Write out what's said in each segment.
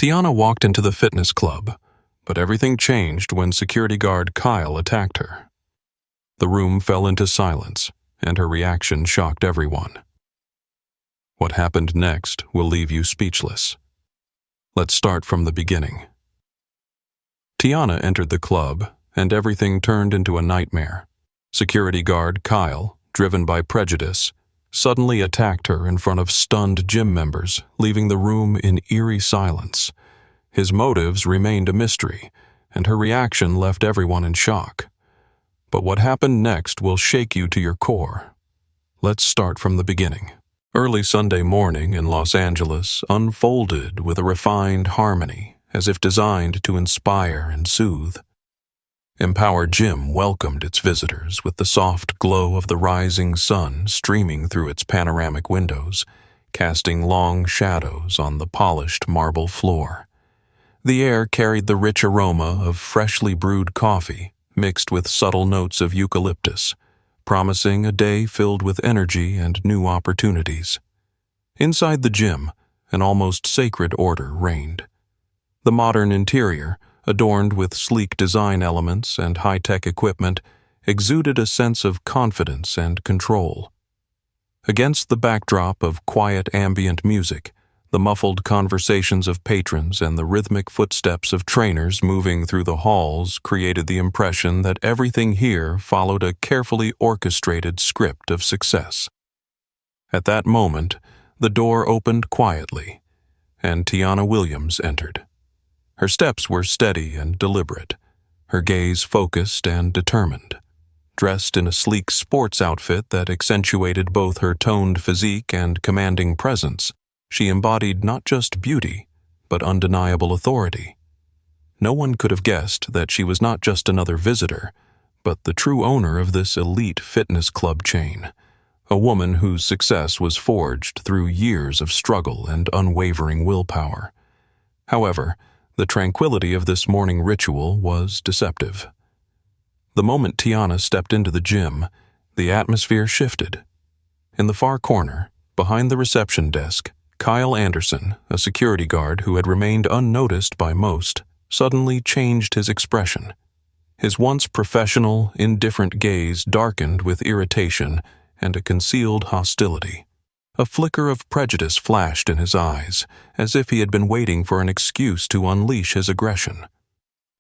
Tiana walked into the fitness club, but everything changed when security guard Kyle attacked her. The room fell into silence, and her reaction shocked everyone. What happened next will leave you speechless. Let's start from the beginning. Tiana entered the club, and everything turned into a nightmare. Security guard Kyle, driven by prejudice, suddenly attacked her in front of stunned gym members, leaving the room in eerie silence. His motives remained a mystery, and her reaction left everyone in shock. But what happened next will shake you to your core. Let's start from the beginning. Early Sunday morning in Los Angeles unfolded with a refined harmony, as if designed to inspire and soothe. Empower Gym welcomed its visitors with the soft glow of the rising sun streaming through its panoramic windows, casting long shadows on the polished marble floor. The air carried the rich aroma of freshly brewed coffee, mixed with subtle notes of eucalyptus, promising a day filled with energy and new opportunities. Inside the gym, an almost sacred order reigned. The modern interior, adorned with sleek design elements and high-tech equipment, exuded a sense of confidence and control. Against the backdrop of quiet ambient music, the muffled conversations of patrons and the rhythmic footsteps of trainers moving through the halls created the impression that everything here followed a carefully orchestrated script of success. At that moment, the door opened quietly, and Tiana Williams entered. Her steps were steady and deliberate, her gaze focused and determined. Dressed in a sleek sports outfit that accentuated both her toned physique and commanding presence, she embodied not just beauty, but undeniable authority. No one could have guessed that she was not just another visitor, but the true owner of this elite fitness club chain, a woman whose success was forged through years of struggle and unwavering willpower. However, the tranquility of this morning ritual was deceptive. The moment Tiana stepped into the gym, the atmosphere shifted. In the far corner, behind the reception desk, Kyle Anderson, a security guard who had remained unnoticed by most, suddenly changed his expression. His once professional, indifferent gaze darkened with irritation and a concealed hostility. A flicker of prejudice flashed in his eyes, as if he had been waiting for an excuse to unleash his aggression.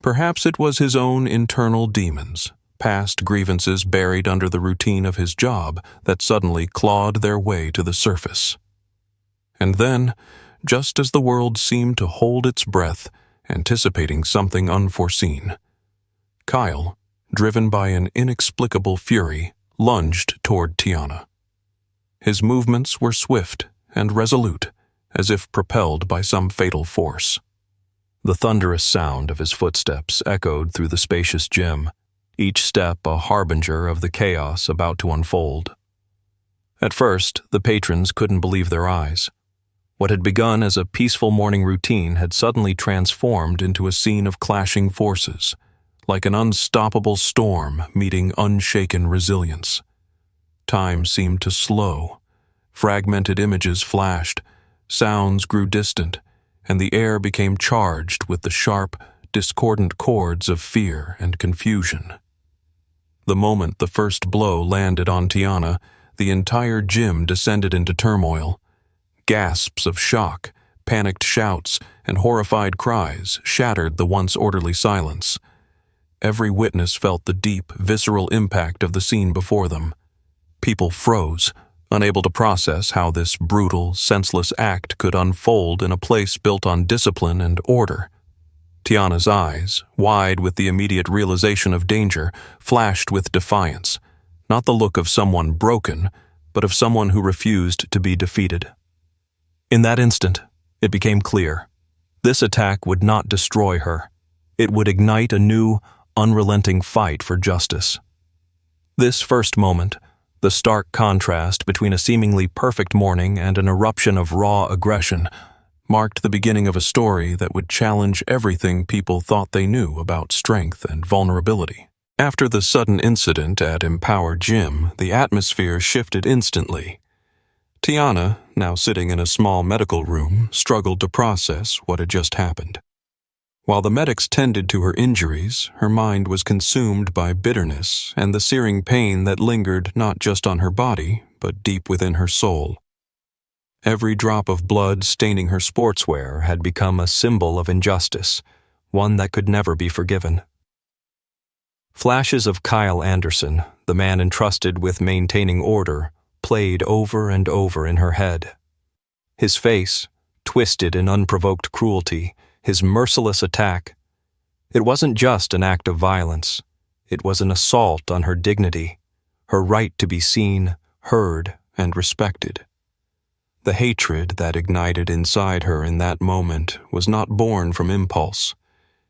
Perhaps it was his own internal demons, past grievances buried under the routine of his job, that suddenly clawed their way to the surface. And then, just as the world seemed to hold its breath, anticipating something unforeseen, Kyle, driven by an inexplicable fury, lunged toward Tiana. His movements were swift and resolute, as if propelled by some fatal force. The thunderous sound of his footsteps echoed through the spacious gym, each step a harbinger of the chaos about to unfold. At first, the patrons couldn't believe their eyes. What had begun as a peaceful morning routine had suddenly transformed into a scene of clashing forces, like an unstoppable storm meeting unshaken resilience. Time seemed to slow. Fragmented images flashed, sounds grew distant, and the air became charged with the sharp, discordant chords of fear and confusion. The moment the first blow landed on Tiana, the entire gym descended into turmoil. Gasps of shock, panicked shouts, and horrified cries shattered the once orderly silence. Every witness felt the deep, visceral impact of the scene before them. People froze, unable to process how this brutal, senseless act could unfold in a place built on discipline and order. Tiana's eyes, wide with the immediate realization of danger, flashed with defiance, not the look of someone broken, but of someone who refused to be defeated. In that instant, it became clear. This attack would not destroy her. It would ignite a new, unrelenting fight for justice. This first moment, the stark contrast between a seemingly perfect morning and an eruption of raw aggression, marked the beginning of a story that would challenge everything people thought they knew about strength and vulnerability. After the sudden incident at Empower Gym, the atmosphere shifted instantly. Tiana, now sitting in a small medical room, struggled to process what had just happened. While the medics tended to her injuries, her mind was consumed by bitterness and the searing pain that lingered not just on her body, but deep within her soul. Every drop of blood staining her sportswear had become a symbol of injustice, one that could never be forgiven. Flashes of Kyle Anderson, the man entrusted with maintaining order, played over and over in her head. His face, twisted in unprovoked cruelty, his merciless attack. It wasn't just an act of violence. It was an assault on her dignity, her right to be seen, heard, and respected. The hatred that ignited inside her in that moment was not born from impulse.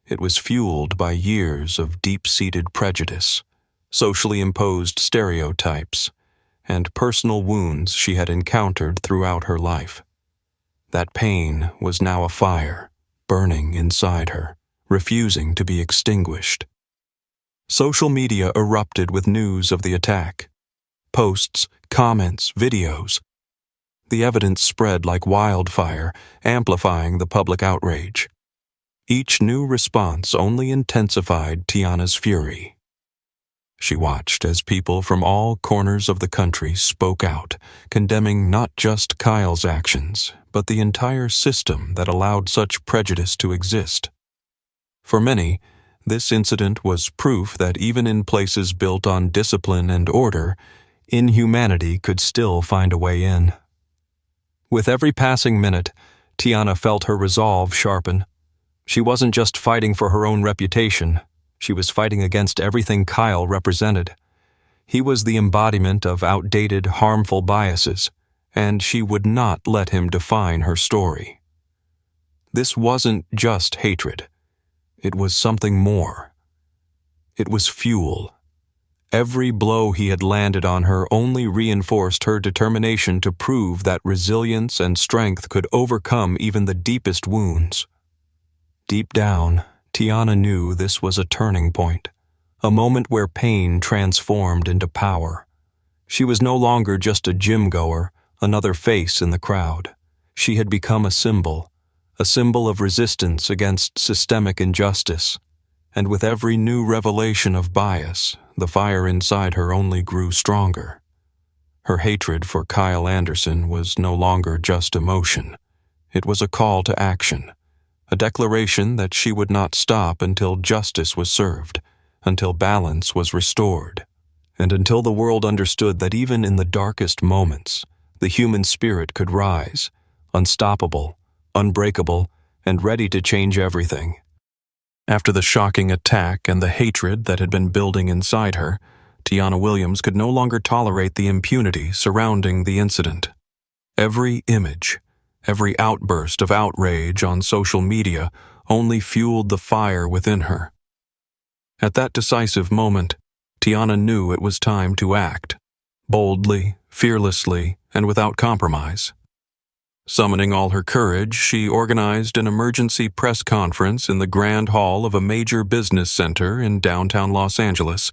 It was fueled by years of deep-seated prejudice, socially imposed stereotypes, and personal wounds she had encountered throughout her life. That pain was now a fire, burning inside her, refusing to be extinguished. Social media erupted with news of the attack. Posts, comments, videos. The evidence spread like wildfire, amplifying the public outrage. Each new response only intensified Tiana's fury. She watched as people from all corners of the country spoke out, condemning not just Kyle's actions, but the entire system that allowed such prejudice to exist. For many, this incident was proof that even in places built on discipline and order, inhumanity could still find a way in. With every passing minute, Tiana felt her resolve sharpen. She wasn't just fighting for her own reputation. She was fighting against everything Kyle represented. He was the embodiment of outdated, harmful biases, and she would not let him define her story. This wasn't just hatred. It was something more. It was fuel. Every blow he had landed on her only reinforced her determination to prove that resilience and strength could overcome even the deepest wounds. Deep down, Tiana knew this was a turning point, a moment where pain transformed into power. She was no longer just a gym-goer, another face in the crowd. She had become a symbol of resistance against systemic injustice. And with every new revelation of bias, the fire inside her only grew stronger. Her hatred for Kyle Anderson was no longer just emotion. It was a call to action, a declaration that she would not stop until justice was served, until balance was restored, and until the world understood that even in the darkest moments, the human spirit could rise, unstoppable, unbreakable, and ready to change everything. After the shocking attack and the hatred that had been building inside her, Tiana Williams could no longer tolerate the impunity surrounding the incident. Every image, every outburst of outrage on social media only fueled the fire within her. At that decisive moment, Tiana knew it was time to act, boldly, fearlessly, and without compromise. Summoning all her courage, she organized an emergency press conference in the grand hall of a major business center in downtown Los Angeles.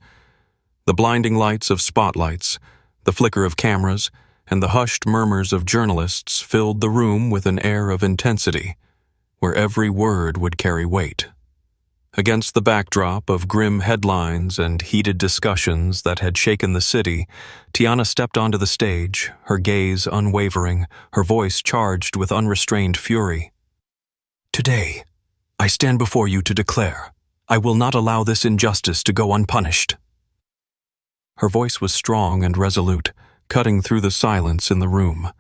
The blinding lights of spotlights, the flicker of cameras, and the hushed murmurs of journalists filled the room with an air of intensity, where every word would carry weight. Against the backdrop of grim headlines and heated discussions that had shaken the city, Tiana stepped onto the stage, her gaze unwavering, her voice charged with unrestrained fury. "Today, I stand before you to declare, I will not allow this injustice to go unpunished." Her voice was strong and resolute, cutting through the silence in the room.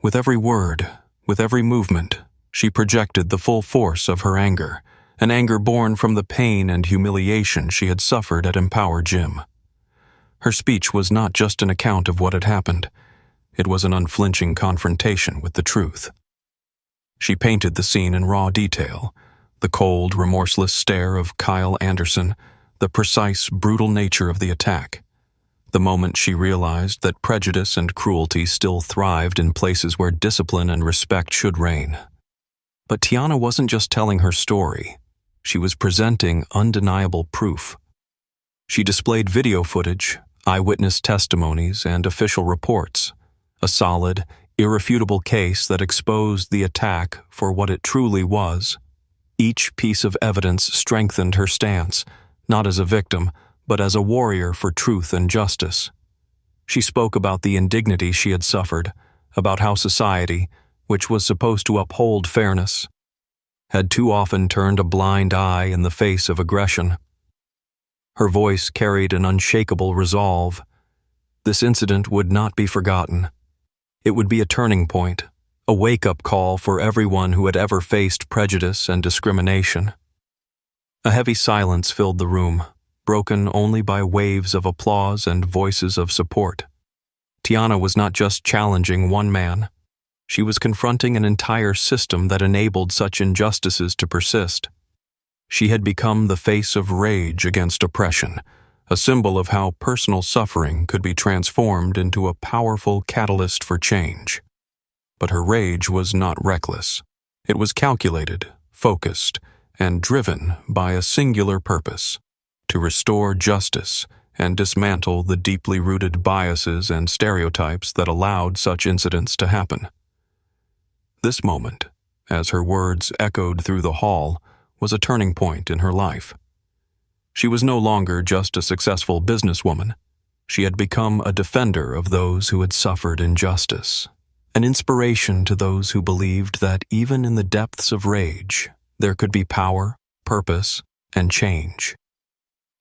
With every word, with every movement, she projected the full force of her anger, an anger born from the pain and humiliation she had suffered at Empower Gym. Her speech was not just an account of what had happened. It was an unflinching confrontation with the truth. She painted the scene in raw detail, the cold, remorseless stare of Kyle Anderson, the precise, brutal nature of the attack. The moment she realized that prejudice and cruelty still thrived in places where discipline and respect should reign. But Tiana wasn't just telling her story. She was presenting undeniable proof. She displayed video footage, eyewitness testimonies, and official reports, a solid, irrefutable case that exposed the attack for what it truly was. Each piece of evidence strengthened her stance, not as a victim, but as a warrior for truth and justice. She spoke about the indignity she had suffered, about how society, which was supposed to uphold fairness, had too often turned a blind eye in the face of aggression. Her voice carried an unshakable resolve. This incident would not be forgotten. It would be a turning point, a wake-up call for everyone who had ever faced prejudice and discrimination. A heavy silence filled the room, broken only by waves of applause and voices of support. Tiana was not just challenging one man. She was confronting an entire system that enabled such injustices to persist. She had become the face of rage against oppression, a symbol of how personal suffering could be transformed into a powerful catalyst for change. But her rage was not reckless. It was calculated, focused, and driven by a singular purpose: to restore justice and dismantle the deeply rooted biases and stereotypes that allowed such incidents to happen. This moment, as her words echoed through the hall, was a turning point in her life. She was no longer just a successful businesswoman. She had become a defender of those who had suffered injustice, an inspiration to those who believed that even in the depths of rage, there could be power, purpose, and change.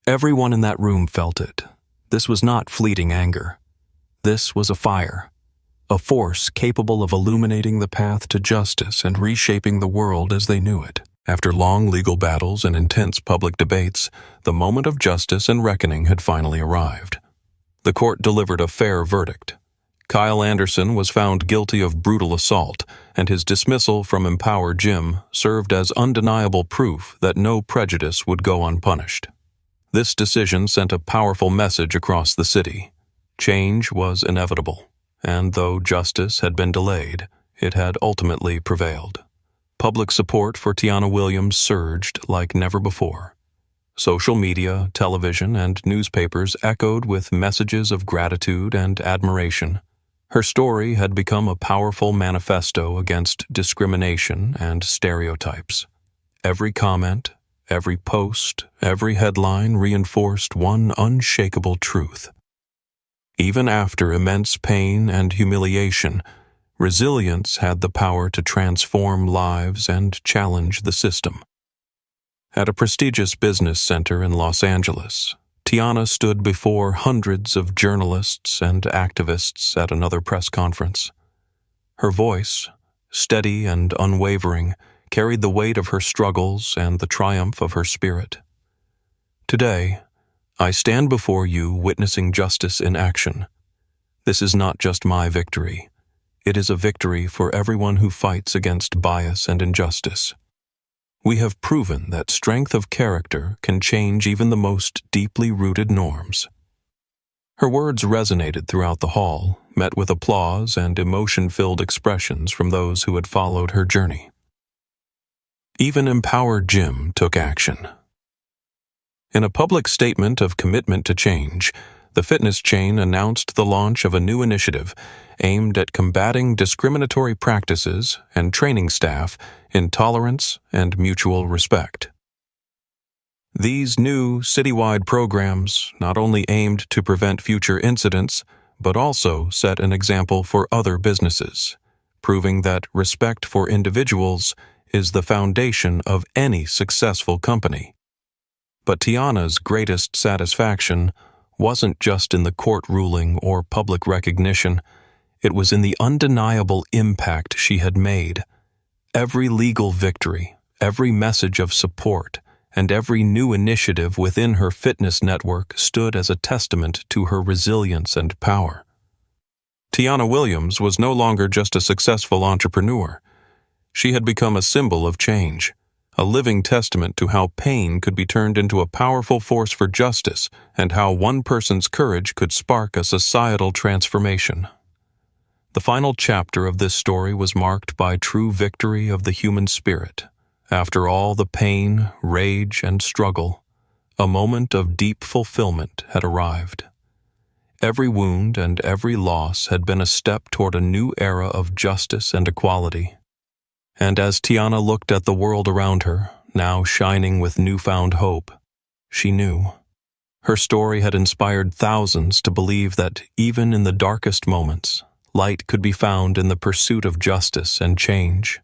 Everyone in that room felt it. This was not fleeting anger. This was a fire, a force capable of illuminating the path to justice and reshaping the world as they knew it. After long legal battles and intense public debates, the moment of justice and reckoning had finally arrived. The court delivered a fair verdict. Kyle Anderson was found guilty of brutal assault, and his dismissal from Empower Gym served as undeniable proof that no prejudice would go unpunished. This decision sent a powerful message across the city. Change was inevitable, and though justice had been delayed, it had ultimately prevailed. Public support for Tiana Williams surged like never before. Social media, television, and newspapers echoed with messages of gratitude and admiration. Her story had become a powerful manifesto against discrimination and stereotypes. Every comment, every post, every headline reinforced one unshakable truth. Even after immense pain and humiliation, resilience had the power to transform lives and challenge the system. At a prestigious business center in Los Angeles, Tiana stood before hundreds of journalists and activists at another press conference. Her voice, steady and unwavering, carried the weight of her struggles and the triumph of her spirit. Today, I stand before you witnessing justice in action. This is not just my victory. It is a victory for everyone who fights against bias and injustice. We have proven that strength of character can change even the most deeply rooted norms. Her words resonated throughout the hall, met with applause and emotion-filled expressions from those who had followed her journey. Even Empower Gym took action. In a public statement of commitment to change, the fitness chain announced the launch of a new initiative aimed at combating discriminatory practices and training staff in tolerance and mutual respect. These new citywide programs not only aimed to prevent future incidents, but also set an example for other businesses, proving that respect for individuals is the foundation of any successful company. But Tiana's greatest satisfaction wasn't just in the court ruling or public recognition. It was in the undeniable impact she had made. Every legal victory, every message of support, and every new initiative within her fitness network stood as a testament to her resilience and power. Tiana Williams was no longer just a successful entrepreneur. She had become a symbol of change, a living testament to how pain could be turned into a powerful force for justice and how one person's courage could spark a societal transformation. The final chapter of this story was marked by true victory of the human spirit. After all the pain, rage, and struggle, a moment of deep fulfillment had arrived. Every wound and every loss had been a step toward a new era of justice and equality. And as Tiana looked at the world around her, now shining with newfound hope, she knew. Her story had inspired thousands to believe that even in the darkest moments, light could be found in the pursuit of justice and change.